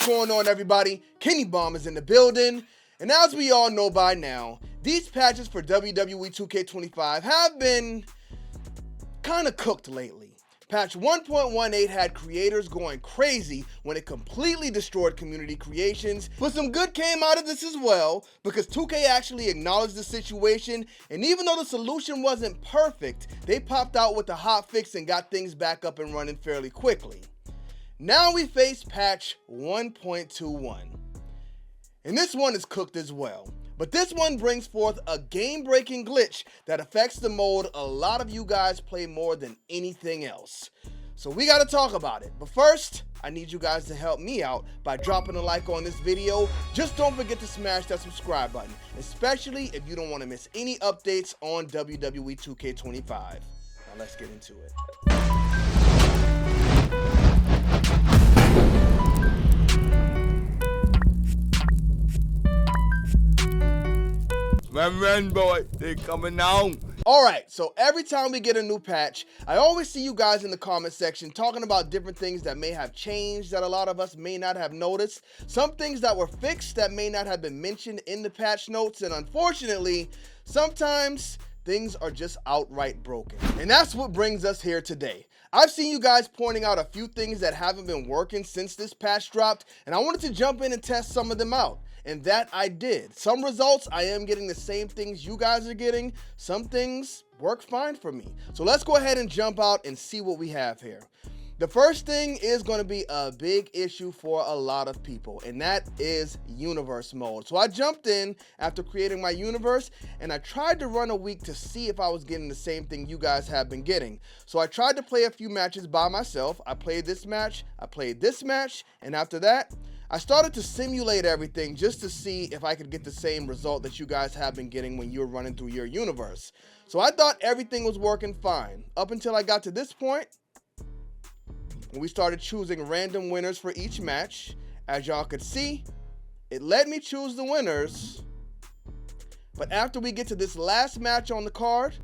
What's going on, everybody? Kennybombx is in the building, and as we all know by now, these patches for WWE 2K25 have been kind of cooked lately. Patch 1.18 had creators going crazy when it completely destroyed community creations, but some good came out of this as well, because 2K actually acknowledged the situation, and even though the solution wasn't perfect, they popped out with a hot fix and got things back up and running fairly quickly. Now we face patch 1.21, and this one is cooked as well. But this one brings forth a game-breaking glitch that affects the mode a lot of you guys play more than anything else. So we gotta talk about it. But first, I need you guys to help me out by dropping a like on this video. Just don't forget to smash that subscribe button, especially if you don't want to miss any updates on WWE 2K25. Now let's get into it. Run, boy, they coming on. Alright, so every time we get a new patch, I always see you guys in the comment section talking about different things that may have changed that a lot of us may not have noticed, some things that were fixed that may not have been mentioned in the patch notes, and unfortunately, sometimes things are just outright broken. And that's what brings us here today. I've seen you guys pointing out a few things that haven't been working since this patch dropped, and I wanted to jump in and test some of them out. And that I did. Some results, I am getting the same things you guys are getting. Some things work fine for me. So let's go ahead and jump out and see what we have here. The first thing is going to be a big issue for a lot of people, and that is universe mode. So I jumped in after creating my universe, and I tried to run a week to see if I was getting the same thing you guys have been getting. So I tried to play a few matches by myself. I played this match, I played this match, and after that, I started to simulate everything just to see if I could get the same result that you guys have been getting when you're running through your universe. So I thought everything was working fine up until I got to this point when we started choosing random winners for each match. As y'all could see, it let me choose the winners, but after we get to this last match on the card,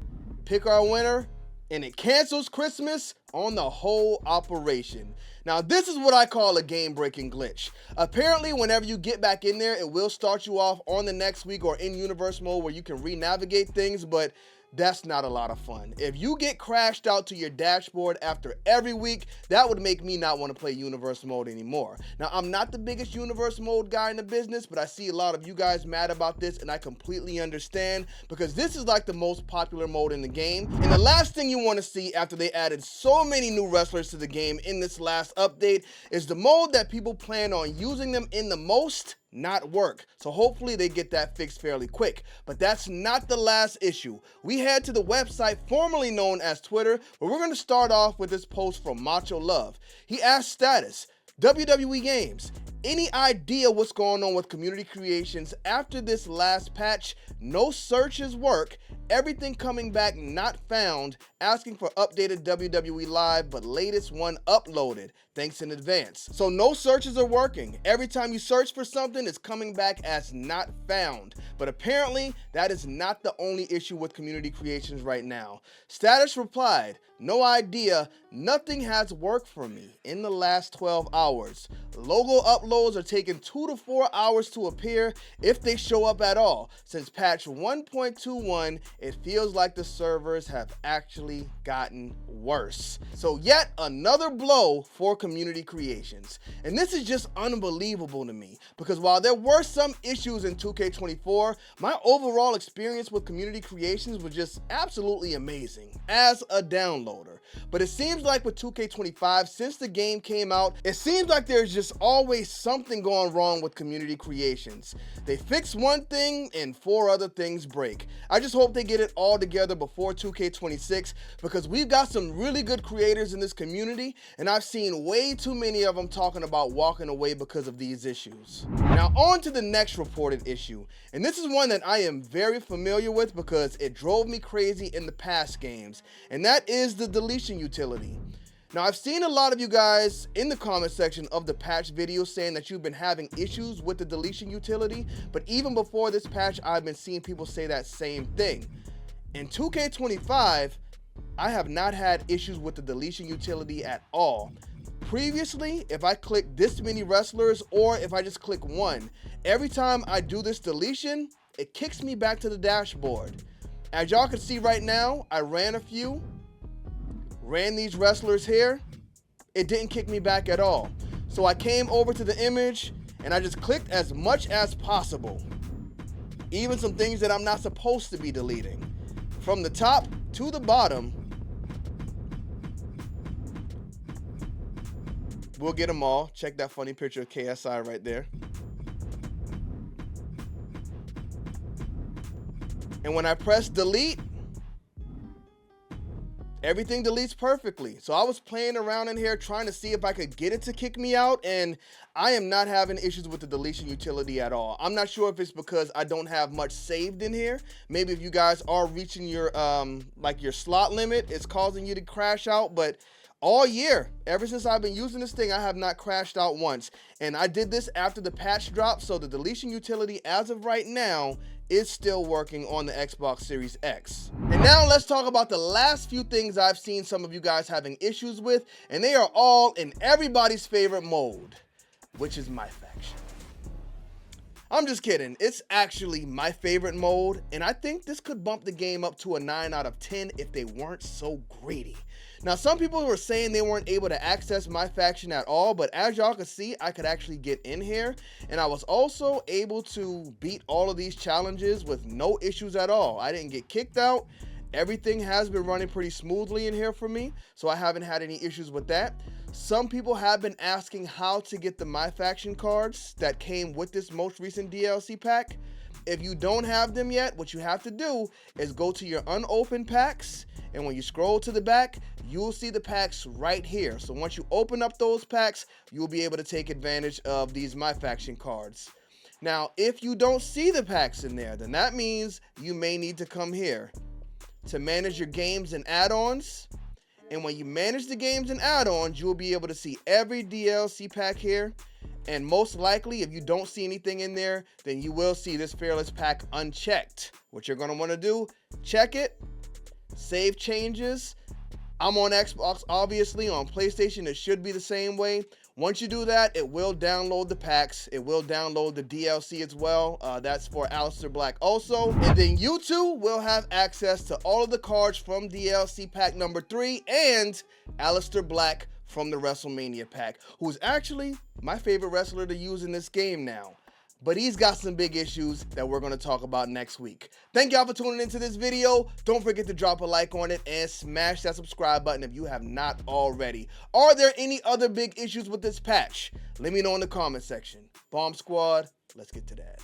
pick our winner, and it cancels Christmas on the whole operation. Now this is what I call a game-breaking glitch. Apparently whenever you get back in there, it will start you off on the next week or in universe mode where you can re-navigate things, but that's not a lot of fun. If you get crashed out to your dashboard after every week, that would make me not want to play universe mode anymore. Now, I'm not the biggest universe mode guy in the business, but I see a lot of you guys mad about this, and I completely understand, because this is like the most popular mode in the game. And the last thing you want to see after they added so many new wrestlers to the game in this last update is the mode that people plan on using them in the most not work. So hopefully they get that fixed fairly quick. But that's not the last issue. We head to the website formerly known as Twitter, where we're going to start off with this post from Macho Love. He asked status, WWE Games, any idea what's going on with community creations after this last patch? No searches work, everything coming back not found, asking for updated WWE Live, but latest one uploaded. Thanks in advance. So no searches are working. Every time you search for something, it's coming back as not found. But apparently, that is not the only issue with community creations right now. Status replied, no idea, nothing has worked for me in the last 12 hours. Logo uploads are taking 2 to 4 hours to appear if they show up at all. Since patch 1.21, it feels like the servers have actually gotten worse. So yet another blow for community creations. And this is just unbelievable to me, because while there were some issues in 2K24, my overall experience with community creations was just absolutely amazing as a downloader. But it seems like with 2K25, since the game came out, it seems like there's just always something going wrong with community creations. They fix one thing and 4 other things break. I just hope they get it all together before 2K26, because we've got some really good creators in this community, and I've seen way too many of them talking about walking away because of these issues. Now on to the next reported issue, and this is one that I am very familiar with because it drove me crazy in the past games, and that is the Deletion Utility. Now, I've seen a lot of you guys in the comment section of the patch video saying that you've been having issues with the Deletion Utility, but even before this patch, I've been seeing people say that same thing. In 2K25, I have not had issues with the Deletion Utility at all. previously, if I click this many wrestlers or if I just click one, every time I do this deletion, it kicks me back to the dashboard. As y'all can see right now, I ran a few, ran these wrestlers here. It didn't kick me back at all. So I came over to the image and I just clicked as much as possible. Even some things that I'm not supposed to be deleting. From the top to the bottom, we'll get them all. Check that funny picture of KSI right there. And when I press delete, everything deletes perfectly. So I was playing around in here trying to see if I could get it to kick me out, and I am not having issues with the deletion utility at all. I'm not sure if it's because I don't have much saved in here. Maybe if you guys are reaching your like your slot limit, it's causing you to crash out, but all year, ever since I've been using this thing, I have not crashed out once. And I did this after the patch drop, so the deletion utility as of right now is still working on the Xbox Series X. And now let's talk about the last few things I've seen some of you guys having issues with, and they are all in everybody's favorite mode, which is my faction. I'm just kidding. It's actually my favorite mode, and I think this could bump the game up to a 9 out of 10 if they weren't so greedy. Now, some people were saying they weren't able to access my faction at all, but as y'all can see, I could actually get in here, and I was also able to beat all of these challenges with no issues at all. I didn't get kicked out. Everything has been running pretty smoothly in here for me, so I haven't had any issues with that. Some people have been asking how to get the My Faction cards that came with this most recent DLC pack. If you don't have them yet, what you have to do is go to your unopened packs, and when you scroll to the back, you'll see the packs right here. So once you open up those packs, you'll be able to take advantage of these My Faction cards. Now, if you don't see the packs in there, then that means you may need to come here to manage your games and add-ons. And when you manage the games and add-ons, you'll be able to see every DLC pack here. And most likely, if you don't see anything in there, then you will see this Fearless pack unchecked. What you're going to want to do, check it, save changes. I'm on Xbox, obviously. On PlayStation, it should be the same way. Once you do that, it will download the packs. It will download the DLC as well. That's for Alestair Black also. And then you too will have access to all of the cards from DLC pack number 3 and Alestair Black from the WrestleMania pack, who's actually my favorite wrestler to use in this game now. But he's got some big issues that we're going to talk about next week. Thank y'all for tuning into this video. Don't forget to drop a like on it and smash that subscribe button if you have not already. Are there any other big issues with this patch? Let me know in the comment section. Bomb Squad, let's get to that.